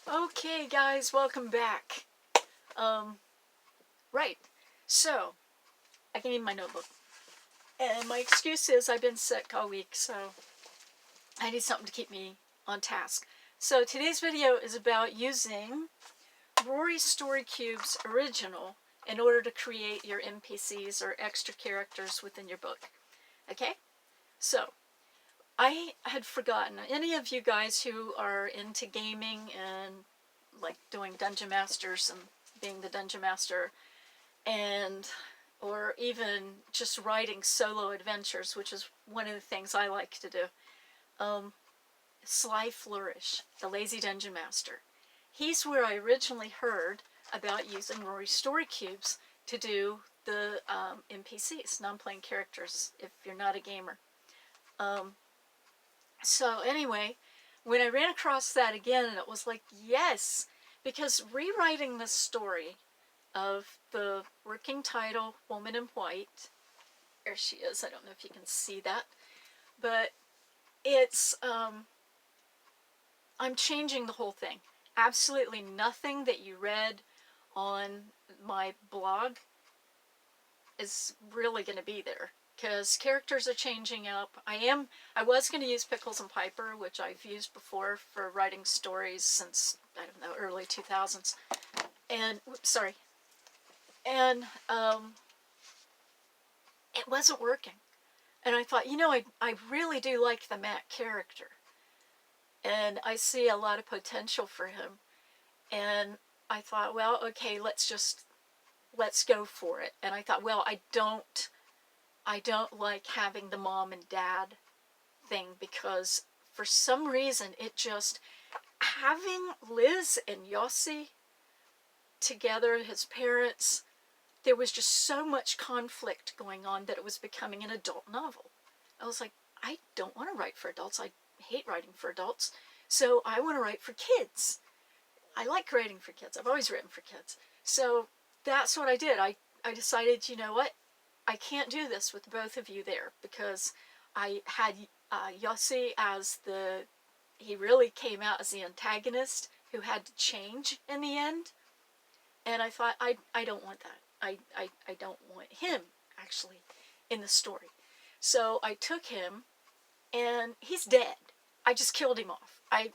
Okay, guys, welcome back. Right. So, I can need my notebook. And my excuse is I've been sick all week, so I need something to keep me on task. So, today's video is about using Rory Story Cube's original in order to create your NPCs or extra characters within your book. Okay? So, I had forgotten, any of you guys who are into gaming and like doing Dungeon Masters and being the Dungeon Master, and or even just writing solo adventures, which is one of the things I like to do. Sly Flourish, the Lazy Dungeon Master. He's where I originally heard about using Rory Story Cubes to do the NPCs, non-playing characters, if you're not a gamer. So anyway, when I ran across that again, and it was like, yes, because rewriting this story of the working title, Woman in White, there she is, I don't know if you can see that, but it's, I'm changing the whole thing. Absolutely nothing that you read on my blog is really going to be there, because characters are changing up. I was going to use Pickles and Piper, which I've used before for writing stories since, I don't know, early 2000s. And, sorry. And, it wasn't working. And I thought, I really do like the Matt character. And I see a lot of potential for him. And I thought, well, okay, let's go for it. And I thought, well, I don't like having the mom and dad thing, because for some reason having Liz and Yossi together, his parents, there was just so much conflict going on that it was becoming an adult novel. I was like, I don't want to write for adults. I hate writing for adults. So I want to write for kids. I like writing for kids. I've always written for kids. So that's what I did. I decided, you know what? I can't do this with both of you there, because I had Yossi as he really came out as the antagonist who had to change in the end. And I thought, I don't want that. I don't want him, actually, in the story. So I took him, and he's dead. I just killed him off. I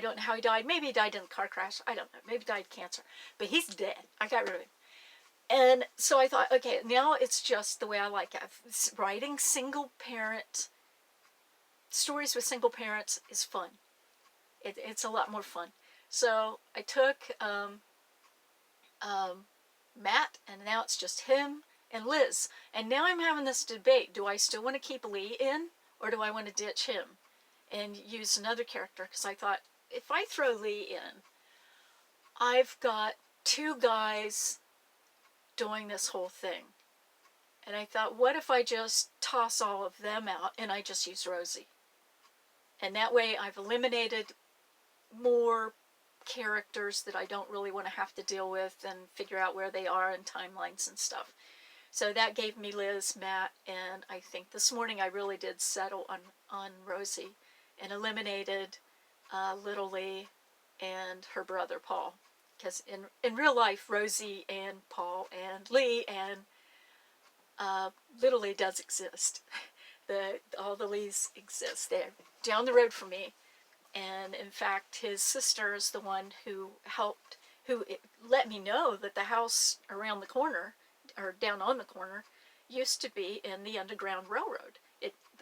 don't know how he died. Maybe he died in a car crash. I don't know. Maybe he died of cancer. But he's dead. I got rid of him. And so I thought, okay, now it's just the way I like it. Writing single-parent stories with single parents is fun. It's a lot more fun. So I took Matt, and now it's just him and Liz. And now I'm having this debate. Do I still want to keep Lee in, or do I want to ditch him and use another character? Because I thought, if I throw Lee in, I've got two guys doing this whole thing. And I thought, what if I just toss all of them out and I just use Rosie? And that way I've eliminated more characters that I don't really want to have to deal with and figure out where they are in timelines and stuff. So that gave me Liz, Matt, and I think this morning I really did settle on Rosie and eliminated Little Lee and her brother Paul. Because in real life, Rosie and Paul and Lee and Little Lee does exist. All the Lees exist. They're down the road from me. And in fact, his sister is the one who let me know that the house around the corner, or down on the corner, used to be in the Underground Railroad.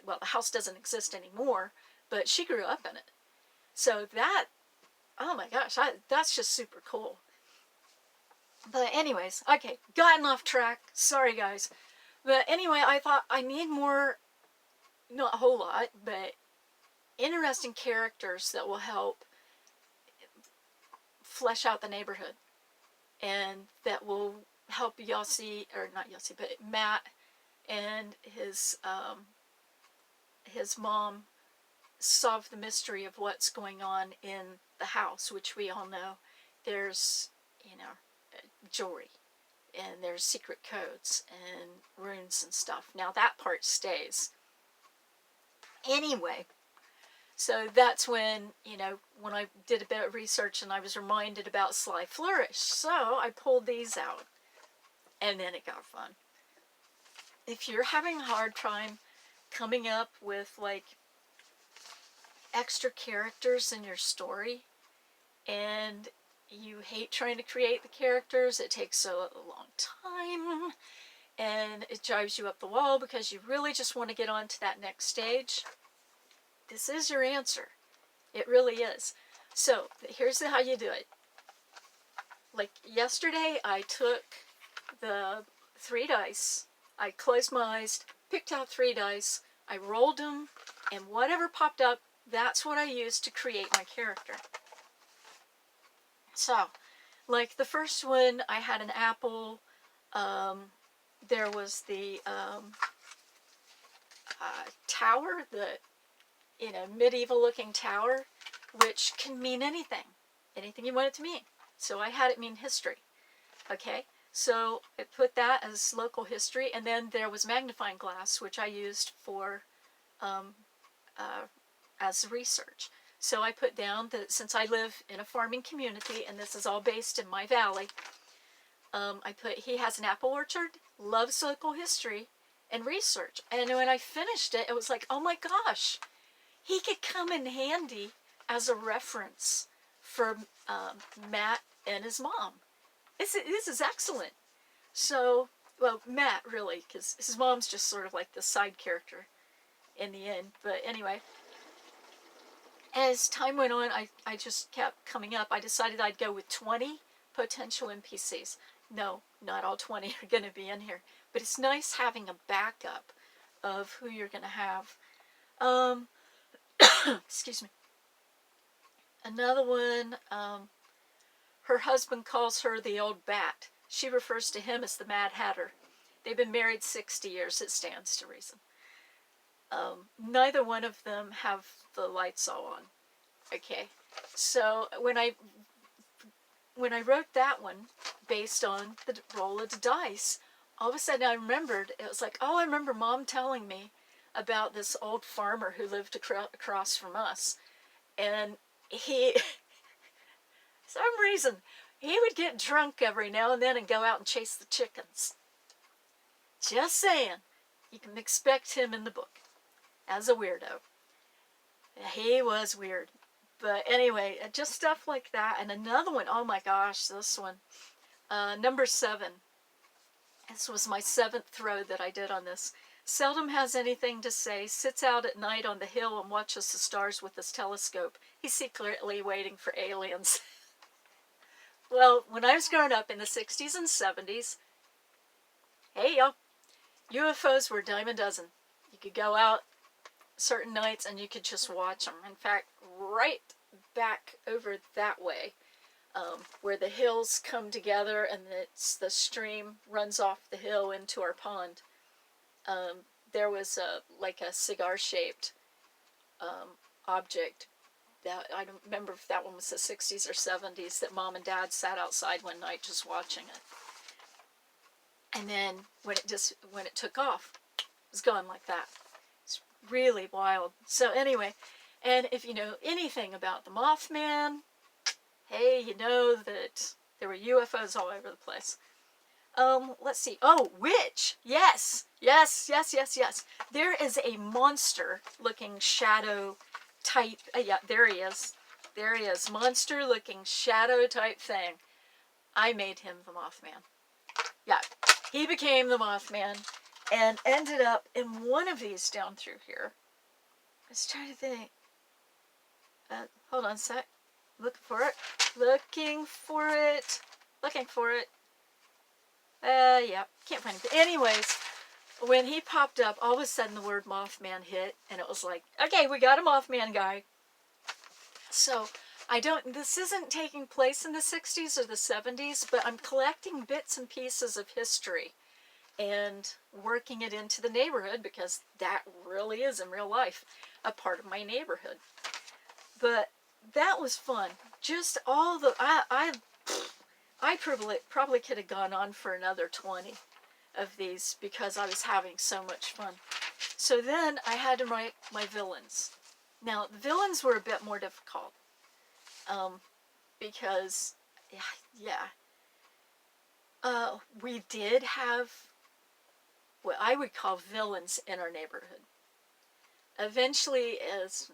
Well, the house doesn't exist anymore, but she grew up in it. So that, oh my gosh, that's just super cool. But anyways, okay, gotten off track. Sorry, guys. But anyway, I thought I need more, not a whole lot, but interesting characters that will help flesh out the neighborhood, and that will help Yossi, or not Yossi, but Matt and his mom solve the mystery of what's going on in the house, which we all know there's, jewelry, and there's secret codes and runes and stuff. Now that part stays. Anyway, So that's when, you know, when I did a bit of research and I was reminded about Sly Flourish. So I pulled these out, and then it got fun. If you're having a hard time coming up with like extra characters in your story, and you hate trying to create the characters, it takes a long time, and it drives you up the wall because you really just want to get on to that next stage, this is your answer. It really is. So here's how you do it. Like yesterday, I took the 3 dice, I closed my eyes, picked out 3 dice, I rolled them, and whatever popped up, that's what I used to create my character. So, like the first one, I had an apple. There was the tower, the medieval-looking tower, which can mean anything you want it to mean. So I had it mean history. Okay, so I put that as local history, and then there was magnifying glass, which I used for as research. So I put down that since I live in a farming community, and this is all based in my valley, I put he has an apple orchard, loves local history, and research. And when I finished it, it was like, oh my gosh, he could come in handy as a reference for Matt and his mom. This is excellent. So, well, Matt really, because his mom's just sort of like the side character in the end. But anyway, as time went on, I just kept coming up. I decided I'd go with 20 potential NPCs. No, not all 20 are going to be in here. But it's nice having a backup of who you're going to have. Excuse me. Another one, her husband calls her the old bat. She refers to him as the Mad Hatter. They've been married 60 years. It stands to reason. Neither one of them have the lights all on. Okay, so when I wrote that one based on the roll of the dice, all of a sudden I remembered, it was like, oh, I remember Mom telling me about this old farmer who lived across from us. And he, some reason, he would get drunk every now and then and go out and chase the chickens. Just saying, you can expect him in the book as a weirdo. He was weird. But anyway, just stuff like that. And another one, oh my gosh, this one. Number 7. This was my 7th throw that I did on this. Seldom has anything to say, sits out at night on the hill and watches the stars with his telescope. He's secretly waiting for aliens. Well, when I was growing up in the 60s and 70s, hey y'all, UFOs were a dime a dozen. You could go out certain nights and you could just watch them. In fact, right back over that way, where the hills come together and the stream runs off the hill into our pond, there was like a cigar-shaped object. That I don't remember if that one was the 60s or 70s, that Mom and Dad sat outside one night just watching it. And then when it took off, it was gone like that. It's really wild. So anyway, and if you know anything about the Mothman, hey, you know that there were UFOs all over the place. Let's see. Oh, witch. Yes. There is a monster-looking shadow type. Yeah, there he is. Monster-looking shadow type thing. I made him the Mothman. Yeah, he became the Mothman and ended up in one of these down through here. I was trying to think. Hold on a sec. Looking for it. Yeah, can't find it. But anyways, when he popped up, all of a sudden the word Mothman hit, and it was like, okay, we got a Mothman guy. So, this isn't taking place in the 60s or the 70s, but I'm collecting bits and pieces of history and working it into the neighborhood, because that really is, in real life, a part of my neighborhood. But that was fun. Just all the, I probably could have gone on for another 20 of these because I was having so much fun. So then I had to write my villains. Now, the villains were a bit more difficult, because, yeah, we did have what I would call villains in our neighborhood. Eventually, as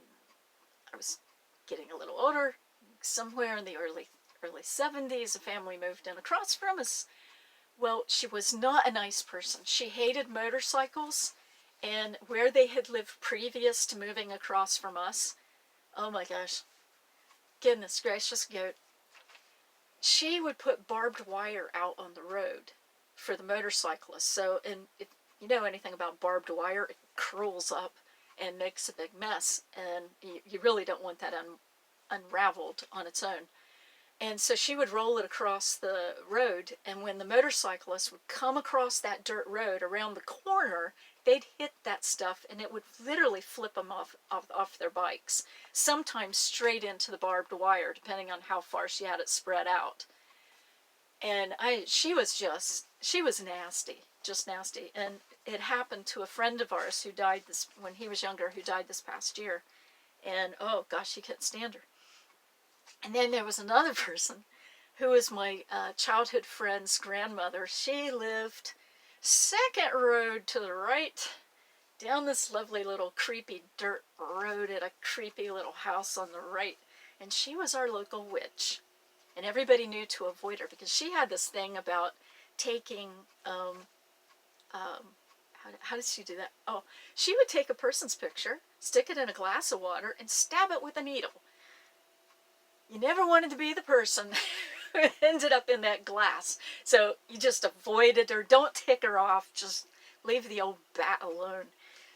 I was getting a little older, somewhere in the early 70s, a family moved in across from us. Well, she was not a nice person. She hated motorcycles, and where they had lived previous to moving across from us, oh my gosh, goodness gracious, goat, she would put barbed wire out on the road for the motorcyclists. So, and if you know anything about barbed wire, it curls up and makes a big mess, and you really don't want that unraveled on its own. And so she would roll it across the road, and when the motorcyclists would come across that dirt road around the corner, they'd hit that stuff, and it would literally flip them off their bikes, sometimes straight into the barbed wire, depending on how far she had it spread out. And she was nasty, just nasty. And it happened to a friend of ours who died when he was younger, who died this past year. And oh gosh, he couldn't stand her. And then there was another person who was my childhood friend's grandmother. She lived second road to the right, down this lovely little creepy dirt road at a creepy little house on the right. And she was our local witch. And everybody knew to avoid her because she had this thing about taking, how did she do that? Oh, she would take a person's picture, stick it in a glass of water, and stab it with a needle. You never wanted to be the person who ended up in that glass. So you just avoid it, or don't tick her off. Just leave the old bat alone.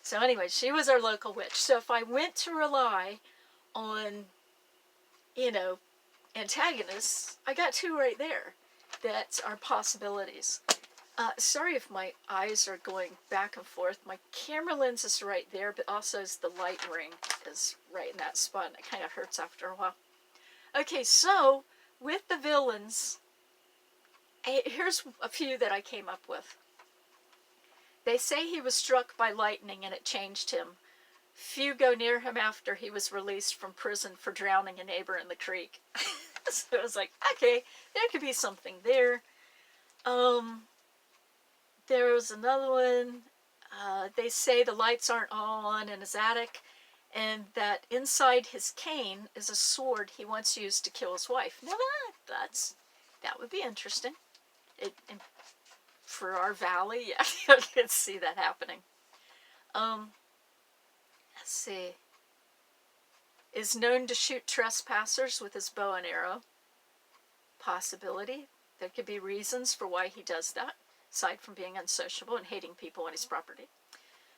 So anyway, she was our local witch. So if I went to rely on, antagonists, I got two right there that are possibilities. Sorry if my eyes are going back and forth. My camera lens is right there, but also the light ring is right in that spot, and it kind of hurts after a while. Okay, so with the villains, here's a few that I came up with. They say he was struck by lightning and it changed him. Few go near him after he was released from prison for drowning a neighbor in the creek. So I was like, okay, there could be something there. There was another one. They say the lights aren't on in his attic, and that inside his cane is a sword he once used to kill his wife. Now that would be interesting. For our valley, yeah, I could see that happening. Let's see. Is known to shoot trespassers with his bow and arrow. Possibility. There could be reasons for why he does that, aside from being unsociable and hating people on his property.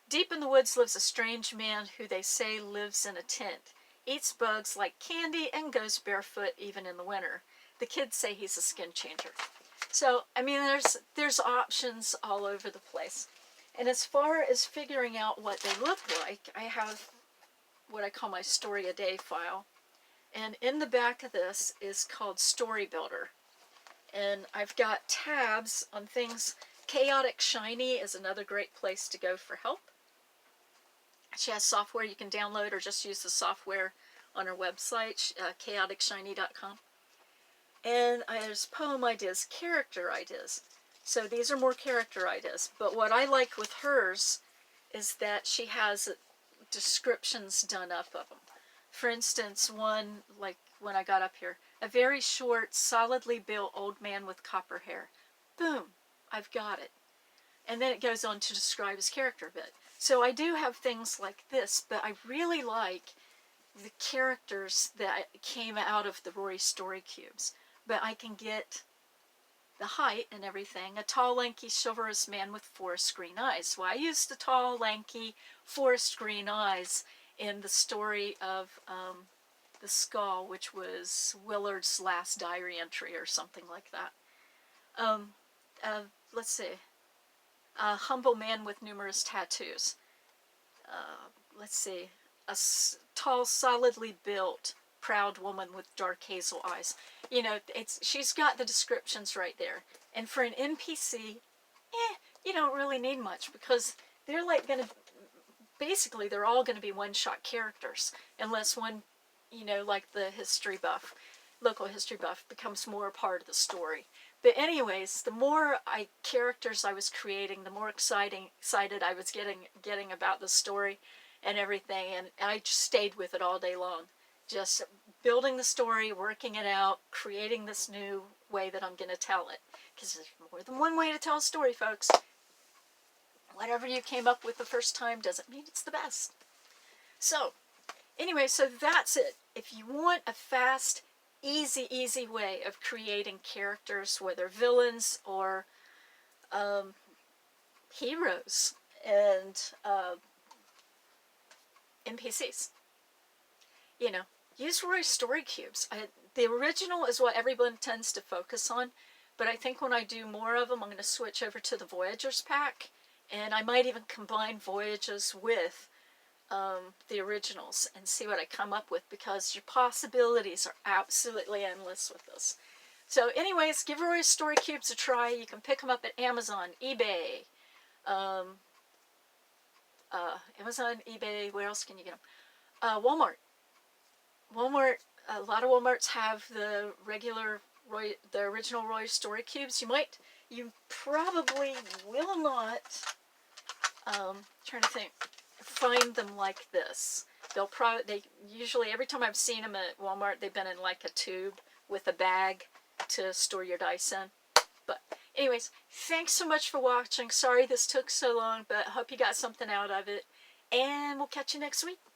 Deep in the woods lives a strange man who they say lives in a tent, eats bugs like candy, and goes barefoot even in the winter. The kids say he's a skin changer. So, I mean, there's options all over the place. And as far as figuring out what they look like, I have what I call my story a day file. And in the back of this is called Story Builder. And I've got tabs on things. Chaotic Shiny is another great place to go for help. She has software you can download or just use the software on her website, chaoticshiny.com. And there's poem ideas, character ideas. So these are more character ideas. But what I like with hers is that she has descriptions done up of them. For instance, one, like when I got up here, a very short, solidly built old man with copper hair. Boom, I've got it. And then it goes on to describe his character a bit. So I do have things like this, but I really like the characters that came out of the Rory story cubes. But I can get the height and everything. A tall, lanky, chivalrous man with forest green eyes. Well, I used the tall, lanky, forest green eyes in the story of the Skull, which was Willard's last diary entry or something like that. Let's see. A humble man with numerous tattoos. Let's see. A tall, solidly built, proud woman with dark hazel eyes. She's got the descriptions right there. And for an NPC, you don't really need much because they're like going to basically they're all going to be one-shot characters, unless one, you know, like the history buff, local history buff, becomes more a part of the story. But anyways, the more characters I was creating, the more excited I was getting about the story and everything, and I just stayed with it all day long. Just building the story, working it out, creating this new way that I'm going to tell it. Because there's more than one way to tell a story, folks. Whatever you came up with the first time doesn't mean it's the best. So, anyway, so that's it. If you want a fast, easy way of creating characters, whether villains or heroes and NPCs, you know, use Rory's story cubes. The original is what everyone tends to focus on, but I think when I do more of them, I'm going to switch over to the Voyagers pack, and I might even combine Voyages with the originals and see what I come up with, because your possibilities are absolutely endless with this. So anyways, give Rory's story cubes a try. You can pick them up at Amazon, eBay, Amazon, eBay, where else can you get them? Walmart. A lot of Walmarts have the original Roy story cubes. You probably will not, trying to think, find them like this. They usually, every time I've seen them at Walmart, they've been in like a tube with a bag to store your dice in. But anyways, thanks so much for watching. Sorry this took so long, but I hope you got something out of it. And we'll catch you next week.